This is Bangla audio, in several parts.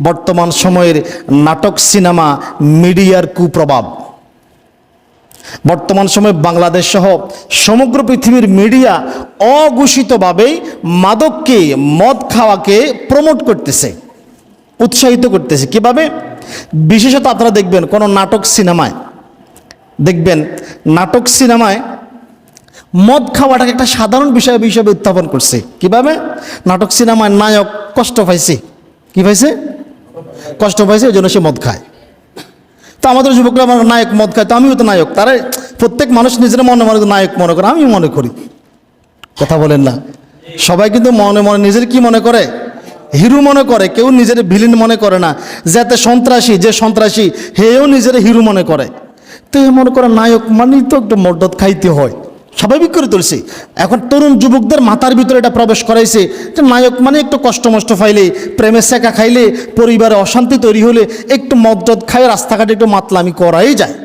বর্তমান সময়ের নাটক, সিনেমা, মিডিয়ার কুপ্রভাব। বর্তমান সময়ে বাংলাদেশ সহ সমগ্র পৃথিবীর মিডিয়া অঘোষিতভাবেই মাদককে, মদ খাওয়াকে প্রমোট করতেছে, উৎসাহিত করতেছে। কিভাবে? বিশেষত আপনারা দেখবেন কোনো নাটক সিনেমায়, দেখবেন নাটক সিনেমায় মদ খাওয়াটাকে একটা সাধারণ বিষয় হিসেবে উত্থাপন করছে। কিভাবে? নাটক সিনেমায় নায়ক কষ্ট পাইছে, কি পাইছে? কষ্ট পাইছে, ওই জন্য সে মদ খায়। তো আমাদের যুবকরা আমার নায়ক মদ খায়, তো আমিও তো নায়ক। তারা প্রত্যেক মানুষ নিজের মনে মনে নায়ক মনে করে, আমিও মনে করি। কথা বলেন না? সবাই কিন্তু মনে মনে নিজের কি মনে করে? হিরো মনে করে। কেউ নিজের ভিলেন মনে করে না। যাতে সন্ত্রাসী, যে সন্ত্রাসী হেও নিজের হিরো মনে করে। তো এ মনে করে নায়ক মানেই তো একটু মদ খাইতে হয়, স্বাভাবিক করে তুলছে। এখন তরুণ যুবকদের মাথার ভিতরে এটা প্রবেশ করাইছে যে নায়ক মানে একটু কষ্ট মষ্ট পাইলে, প্রেমের শেখা খাইলে, পরিবারে অশান্তি তৈরি হলে একটু মদ খাই রাস্তাঘাটে একটু মাতলামি করাই যায়।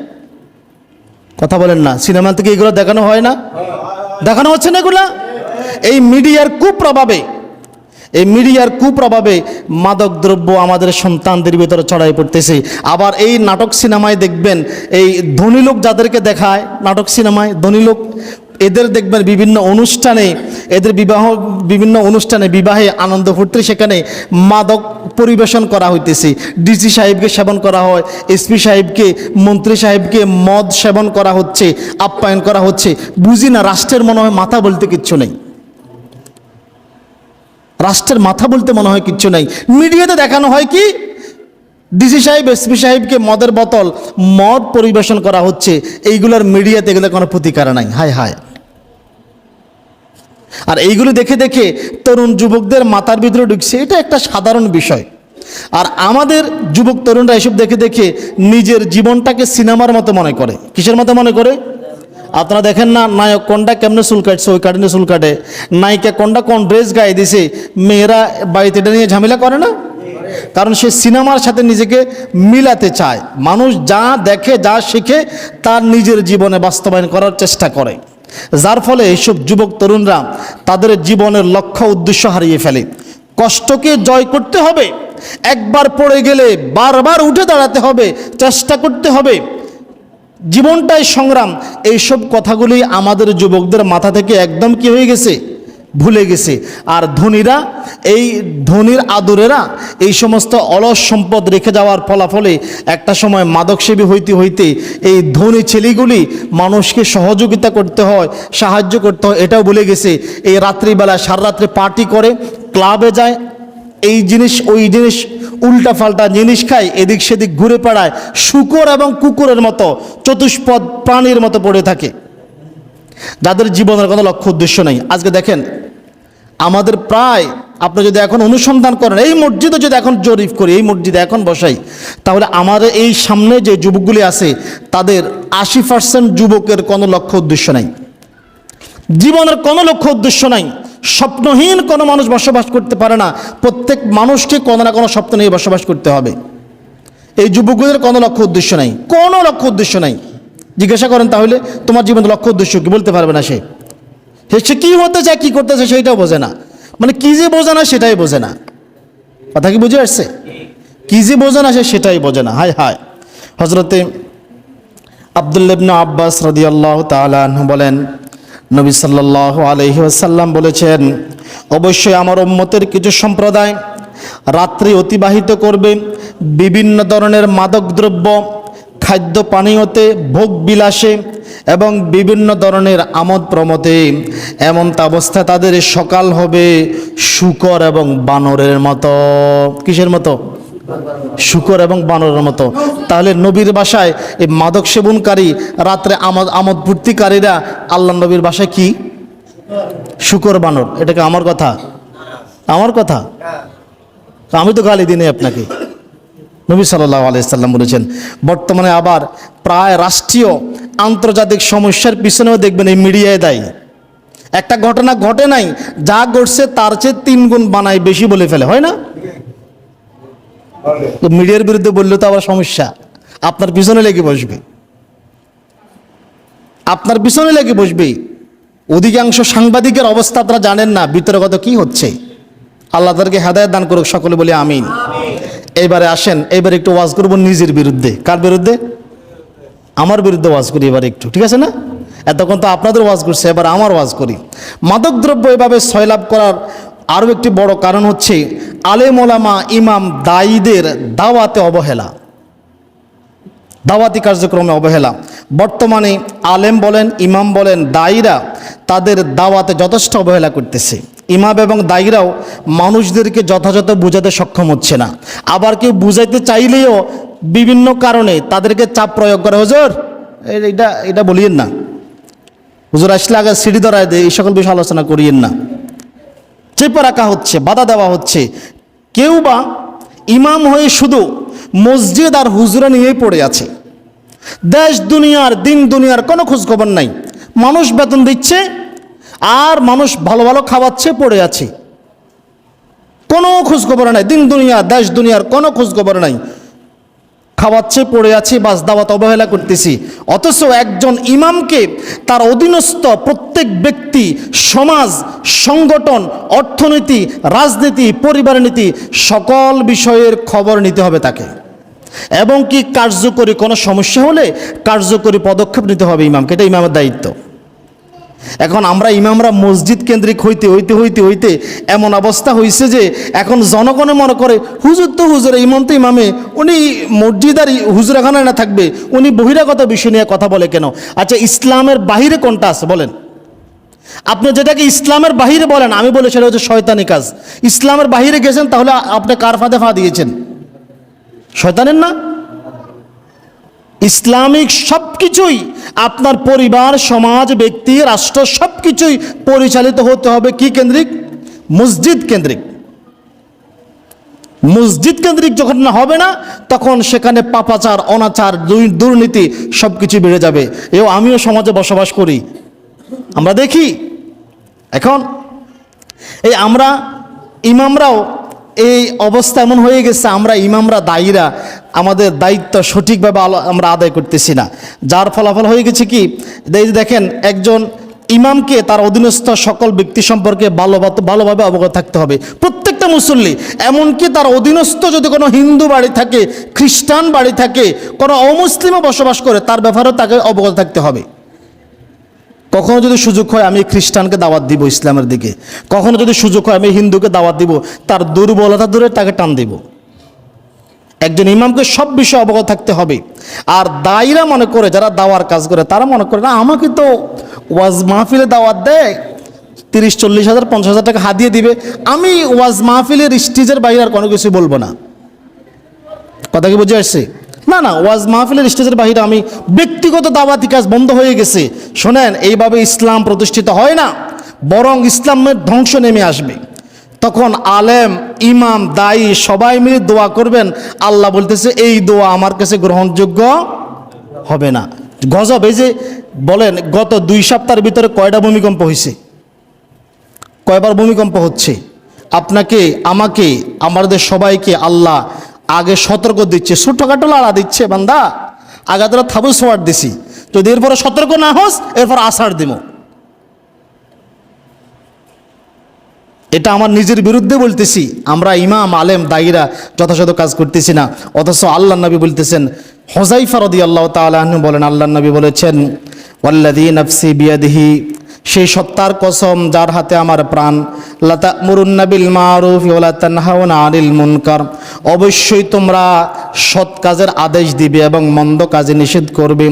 কথা বলেন না? সিনেমা থেকে এগুলো দেখানো হয় না? দেখানো হচ্ছে না এগুলা? এই মিডিয়ার কুপ্রভাবে মাদক দ্রব্য আমাদের সন্তানদের ভিতরে ছড়াই পড়তেছে। আবার এই নাটক সিনেমায় দেখবেন এই ধনী লোক যাদেরকে দেখায় নাটক সিনেমায়, ধনী লোক, এদের দেখবেন বিভিন্ন অনুষ্ঠানে বিবাহে আনন্দ ফুর্তি, সেখানে মাদক পরিবেশন করা হইতেছে। ডিসি সাহেবকে সেবন করা হয়, এসপি সাহেবকে, মন্ত্রী সাহেবকে মদ সেবন করা হচ্ছে, আপ্যায়ন করা হচ্ছে। বুঝি না, রাষ্ট্রের মনে হয় মাথা বলতে কিচ্ছু নেই। রাষ্ট্রের মাথা বলতে মনে হয় কিচ্ছু নাই। মিডিয়াতে দেখানো হয় কি ডিসি সাহেব, এসপি সাহেবকে মদের বোতল, মদ পরিবেশন করা হচ্ছে। এইগুলোর মিডিয়াতে এগুলো কোনো প্রতিকার নাই। হায় হায়। আর এইগুলো দেখে দেখে তরুণ যুবকদের মাথার ভিতরে ঢুকছে, এটা একটা সাধারণ বিষয়। আর আমাদের যুবক তরুণরা এসব দেখে দেখে নিজের জীবনটাকে সিনেমার মতো মনে করে। কিসের মতো মনে করে? আপনারা দেখেন না, নায়ক কোনটা কেমনে চুল কাটছে, ওই কাটিনে চুল কাটে। নায়িকা কোনটা কোন ড্রেস গায়ে দিছে, মেয়েরা বাড়িতে এটা নিয়ে ঝামেলা করে না? কারণ সে সিনেমার সাথে নিজেকে মিলাতে চায়। মানুষ যা দেখে, যা শিখে, তার নিজের জীবনে বাস্তবায়ন করার চেষ্টা করে। যার ফলে এইসব যুবক তরুণরা তাদের জীবনের লক্ষ্য উদ্দেশ্য হারিয়ে ফেলে। কষ্টকে জয় করতে হবে, একবার পড়ে গেলে বারবার উঠে দাঁড়াতে হবে, চেষ্টা করতে হবে, জীবনটাই সংগ্রাম। এইসব কথাগুলি আমাদের যুবকদের মাথা থেকে একদম কি হয়ে গেছে? ভুলে গেছে। আর ধনীরা, এই ধনীর আদরেরা এই সমস্ত অলস সম্পদ রেখে যাওয়ার ফলাফলে একটা সময় মাদকসেবী হইতে হইতে এই ধনী ছেলেগুলি মানুষকে সহযোগিতা করতে হয়, সাহায্য করতে হয়, এটাও ভুলে গেছে। এই রাত্রিবেলা সারা রাত্রে পার্টি করে, ক্লাবে যায়, এই জিনিস ওই জিনিস উল্টা পাল্টা জিনিস খায়, এদিক সেদিক ঘুরে বেড়ায়, শূকর এবং কুকুরের মতো চতুষ্পদ প্রাণীর মতো পড়ে থাকে, যাদের জীবনের কোনো লক্ষ্য উদ্দেশ্য নেই। আজকে দেখেন আমাদের প্রায়, আপনি যদি এখন অনুসন্ধান করেন, এই মসজিদে যদি এখন জরিপ করি, এই মসজিদে এখন বসাই, তাহলে আমাদের এই সামনে যে যুবকগুলি আছে তাদের 80% যুবকের কোনো লক্ষ্য উদ্দেশ্য নাই, জীবনের কোনো লক্ষ্য উদ্দেশ্য নাই। স্বপ্নহীন কোনো মানুষ বসবাস করতে পারে না। প্রত্যেক মানুষকে কোনো না কোনো স্বপ্ন নিয়ে বসবাস করতে হবে। এই যুবকদের কোনো লক্ষ্য উদ্দেশ্য নাই, কোনো লক্ষ্য উদ্দেশ্য নাই। জিজ্ঞাসা করেন তাহলে তোমার জীবনের লক্ষ্য উদ্দেশ্য কি, বলতে পারবে না। সে কি হতে চায়, কি করতে চায় সেইটাও বোঝে না। মানে কি যে বোঝে না সেটাই বোঝে না। কথা কি বুঝে আসছে? কি যে বোঝে না সে সেটাই বোঝে না। হায় হায়। হযরতে আব্দুল্লাহ ইবনে আব্বাস রাদিয়াল্লাহু তাআলা আনহু বলেন, নবী সাল্লাল্লাহু আলাইহি ওয়াসাল্লাম বলেছেন, অবশ্যই আমার উম্মতের কিছু সম্প্রদায় রাত্রি অতিবাহিত করবে বিভিন্ন ধরনের মাদকদ্রব্য, খাদ্য পানীয়তে, ভোগ বিলাসে এবং বিভিন্ন ধরনের আমোদ প্রমোদে। এমন অবস্থা তাদের সকাল হবে শূকর এবং বানরের মতো। কিসের মতো? শূকর এবং বানরের মতো। তাহলে নবীর ভাষায় এই মাদক সেবনকারী, রাত্রে আমোদ ফুর্তিকারীরা আল্লাহ নবীর ভাষায় কি? শূকর বানর। এটাকে আমার কথা? আমার কথা? আমি তো গালি দিই আপনাকে। নবী সাল্লাল্লাহু আলাইহি সাল্লাম বলেছেন। বর্তমানে আবার প্রায় রাষ্ট্রীয় আন্তর্জাতিক সমস্যার পিছনেও দেখবেন এই মিডিয়ায় দায়ী। একটা ঘটনা ঘটে নাই, যা ঘটছে তার চেয়ে 3 গুণ বানায় বেশি বলে ফেলে, হয় না? মিডিয়ার বিরুদ্ধে বললে তো আবার সমস্যা, আপনার পিছনে লেগে বসবে, আপনার পিছনে লেগে বসবে। অধিকাংশ সাংবাদিকের অবস্থা আপনারা জানেন না, ভিতরে কত কি হচ্ছে। আল্লাহ তাদেরকে হেদায়েত দান করুক, সকলে বলি আমিন। এইবারে আসেন, এবারে একটু ওয়াজ করবো নিজের বিরুদ্ধে। কার বিরুদ্ধে? আমার বিরুদ্ধে ওয়াজ করি এবার একটু, ঠিক আছে না? এতক্ষণ তো আপনাদের ওয়াজ করছে, এবার আমার ওয়াজ করি। মাদকদ্রব্য এভাবে সয়লাভ করার আরও একটি বড় কারণ হচ্ছে আলেম ওলামা ইমাম দায়ীদের দাওয়াতে অবহেলা, দাওয়াতি কার্যক্রমে অবহেলা। বর্তমানে আলেম বলেন, ইমাম বলেন, দায়ীরা তাদের দাওয়াতে যথেষ্ট অবহেলা করতেছে। ইমাম এবং দায়ীরাও মানুষদেরকে যথাযথ বুঝাতে সক্ষম হচ্ছে না। আবার কেউ বুঝাইতে চাইলেও বিভিন্ন কারণে তাদেরকে চাপ প্রয়োগ করে, হুজুর এটা বলিয়েন না, হুজুর আসলে আগে সিঁড়ি ধরায় দেয়, এই সকল বিষয় আলোচনা করিয়েন না। চেপে রাখা হচ্ছে, বাধা দেওয়া হচ্ছে। কেউ বা ইমাম হয়ে শুধু মসজিদ আর হুজুরা নিয়েই পড়ে আছে। দেশ দুনিয়ার, দিন দুনিয়ার কোনো খোঁজখবর নাই। মানুষ বেতন দিচ্ছে আর মানুষ ভালো ভালো খাওয়াচ্ছে, পড়ে আছে, কোনো খোঁজখবর নাই। দিন দুনিয়া, দেশ দুনিয়ার কোনো খোঁজখবর নাই, খাওয়াচ্ছে, পড়ে আছি, বাস দাওয়াত অবহেলা করতেছি। অথচ একজন ইমামকে তার অধীনস্থ প্রত্যেক ব্যক্তি, সমাজ, সংগঠন, অর্থনীতি, রাজনীতি, পরিবার নীতি সকল বিষয়ের খবর নিতে হবে তাকে, এবং কি কার্যকরী কোনো সমস্যা হলে কার্যকরী পদক্ষেপ নিতে হবে ইমামকে। এটা ইমামের দায়িত্ব। এখন আমরা ইমামরা মসজিদ কেন্দ্রিক হইতে এমন অবস্থা হয়েছে যে এখন জনগণে মনে করে হুজুর তো হুজুর, ইমাম তো ইমামে, উনি মসজিদ আর হুজুরখানায় না থাকবে, উনি বহিরাগত বিষয় নিয়ে কথা বলে কেন? আচ্ছা, ইসলামের বাহিরে কোনটা আছে বলেন? আপনি যেটাকে ইসলামের বাহিরে বলেন, আমি বলি সেটা হচ্ছে শয়তানি কাজ। ইসলামের বাহিরে গেছেন, তাহলে আপনি কার ফাঁদে ফা দিয়েছেন? শয়তানের না? ইসলামিক সব কিছুই আপনার পরিবার, সমাজ, ব্যক্তি, রাষ্ট্র সব কিছুই পরিচালিত হতে হবে কি কেন্দ্রিক? মসজিদ কেন্দ্রিক। মসজিদ কেন্দ্রিক যখন না হবে না, তখন সেখানে পাপাচার, অনাচার, দুর্নীতি সব কিছু বেড়ে যাবে। আমিও সমাজে বসবাস করি, আমরা দেখি। এখন এই আমরা ইমামরাও এই অবস্থা এমন হয়ে গেছে, আমরা ইমামরা দায়ীরা আমাদের দায়িত্ব সঠিকভাবে আমরা আদায় করতেছি না। যার ফলাফল হয়ে গেছে কি, দেখেন, একজন ইমামকে তার অধীনস্থ সকল ব্যক্তি সম্পর্কে ভালোভাবে অবগত থাকতে হবে। প্রত্যেকটা মুসল্লি, এমনকি তার অধীনস্থ যদি কোনো হিন্দু বাড়ি থাকে, খ্রিস্টান বাড়ি থাকে, কোনো অমুসলিমও বসবাস করে, তার ব্যাপারেও তাকে অবগত থাকতে হবে। কখনো যদি সুযোগ হয় আমি খ্রিস্টানকে দাওয়াত দিব ইসলামের দিকে, কখনো যদি সুযোগ হয় আমি হিন্দুকে দাওয়াত দিব, তার দুর্বলতা দূরে তাকে টান দিব। একজন ইমামকে সব বিষয়ে অবগত থাকতে হবে। আর দায়ীরা মনে করে, যারা দাওয়ার কাজ করে, তারা মনে করে না আমাকে তো ওয়াজ মাহফিলে দাওয়াত দেয়, 30-40 হাজার 50 হাজার টাকা হাদিয়ে দিবে, আমি ওয়াজ মাহফিলের স্টেজের বাইরে আর কোনো কিছু বলবো না। কথা কি বুঝে আসছে? না, ওয়াজ মাহফিলের স্টেজের বাহিরে আমি ব্যক্তিগত দাওয়াতি কাজ বন্ধ হয়ে গেছে। শোনেন, এইভাবে ইসলাম প্রতিষ্ঠিত হয় না, বরং ইসলামের ধ্বংস নেমে আসবে। তখন আলেম, ইমাম, দায়ী সবাই মিলে দোয়া করবেন। আল্লাহ বলতেছে এই দোয়া আমার কাছে গ্রহণযোগ্য হবে না। গজব! এই যে বলেন, গত 2 সপ্তাহের ভিতরে কয়টা ভূমিকম্প হয়েছে? কয়বার ভূমিকম্প হচ্ছে? আপনাকে, আমাকে, আমাদের সবাইকে আল্লাহ আগে সতর্ক দিচ্ছে, ছোটখাটো লাড়া দিচ্ছে, বান্দা আগে তোরা থাবু সোয়ার দিছি, যদি এরপরে সতর্ক না হোস এরপর আষাঢ় দিব। এটা আমার নিজের বিরুদ্ধে বলতেছি। আমরা ইমাম, আলেম, দায়ীরা যথাযথ কাজ করতেছি না। অথচ আল্লাহ নবী বলতেছেন, হুযায়ফা রাদিয়াল্লাহু তাআলা আনহু বলেন, আল্লাহ নবী বলেছেন, ওয়াল্লাযী নাফসি বিয়াদিহি, সেই সত্তার কসম যার হাতে আমার প্রাণ, লা তা'মুরুন্না বিল মা'রুফ ওয়া লা তানহাউনা আনিল মুনকার, অবশ্যই তোমরা সৎ কাজের আদেশ দিবে এবং মন্দ কাজে নিষেধ করবে।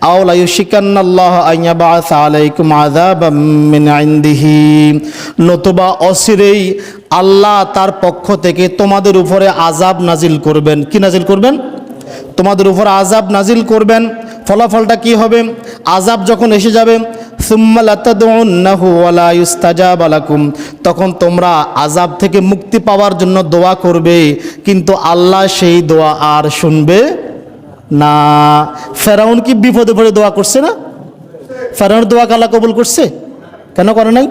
আও লা ইউশিকান্নাল্লাহু আন ইয়াবআসা আলাইকুম আযাবাম মিন ইনদিহি, নতুবা অচিরেই আল্লাহ তার পক্ষ থেকে তোমাদের উপরে আযাব নাজিল করবেন। কি নাজিল করবেন? তোমাদের উপর আযাব নাজিল করবেন। ফলাফলটা কি হবে? আযাব যখন এসে যাবে, সুম্মা লাতাদউন্নাহু ওয়া লা ইউস্তাজাব লাকুম, তখন তোমরা আযাব থেকে মুক্তি পাওয়ার জন্য দোয়া করবে, কিন্তু আল্লাহ সেই দোয়া আর শুনবে না। ফেরাউন কি বিপদে পড়ে দোয়া করছে না? ফেরাউনের দোয়া আল্লাহ কবুল করছে? কেন করে নাই?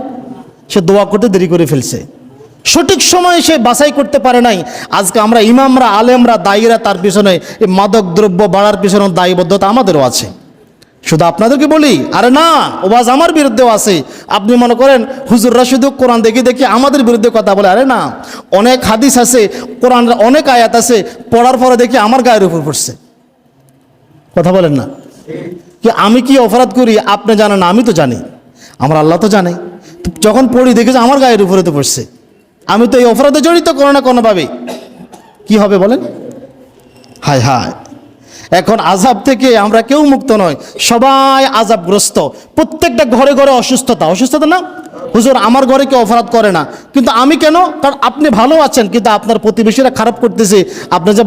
সে দোয়া করতে দেরি করে ফেলছে, সঠিক সময়ে সে বাছাই করতে পারে নাই। আজকে আমরা ইমামরা, আলেমরা, দায়ীরা তার পিছনে এই মাদক দ্রব্য বাড়ার পিছনে দায়বদ্ধতা আমাদেরও আছে। শুধু আপনাদেরকে বলি, আরে না, ওয়াজ আমার বিরুদ্ধেও আছে। আপনি মনে করেন হুজুররা শুধু কোরআন দেখে দেখে আমাদের বিরুদ্ধে কথা বলে, আরে না, অনেক হাদিস আছে, কোরআনের অনেক আয়াত আছে, পড়ার পরে দেখি আমার গায়ের উপর পড়ছে। কথা বলেন না, কি আমি কি অপরাধ করি আপনি জানেন না, আমি তো জানি, আমার আল্লাহ তো জানে। যখন পড়ি দেখেছি আমার গায়ের উপরে তো পড়ছে, আমি তো এই অপরাধে জড়িত কোনো না কোনোভাবে। কি হবে বলেন? হায় হায়, এখন আযাব থেকে আমরা কেউ মুক্ত নয়, সবাই আযাবগ্রস্ত। প্রত্যেকটা ঘরে ঘরে অসুস্থতা, অসুস্থতা না? হুজুর আমার ঘরে কেউ অপরাধ করে না, কিন্তু আমি কেন? কারণ আপনি ভালো আছেন, কিন্তু আপনার প্রতিবেশীরা খারাপ করতেছে, আপনি যে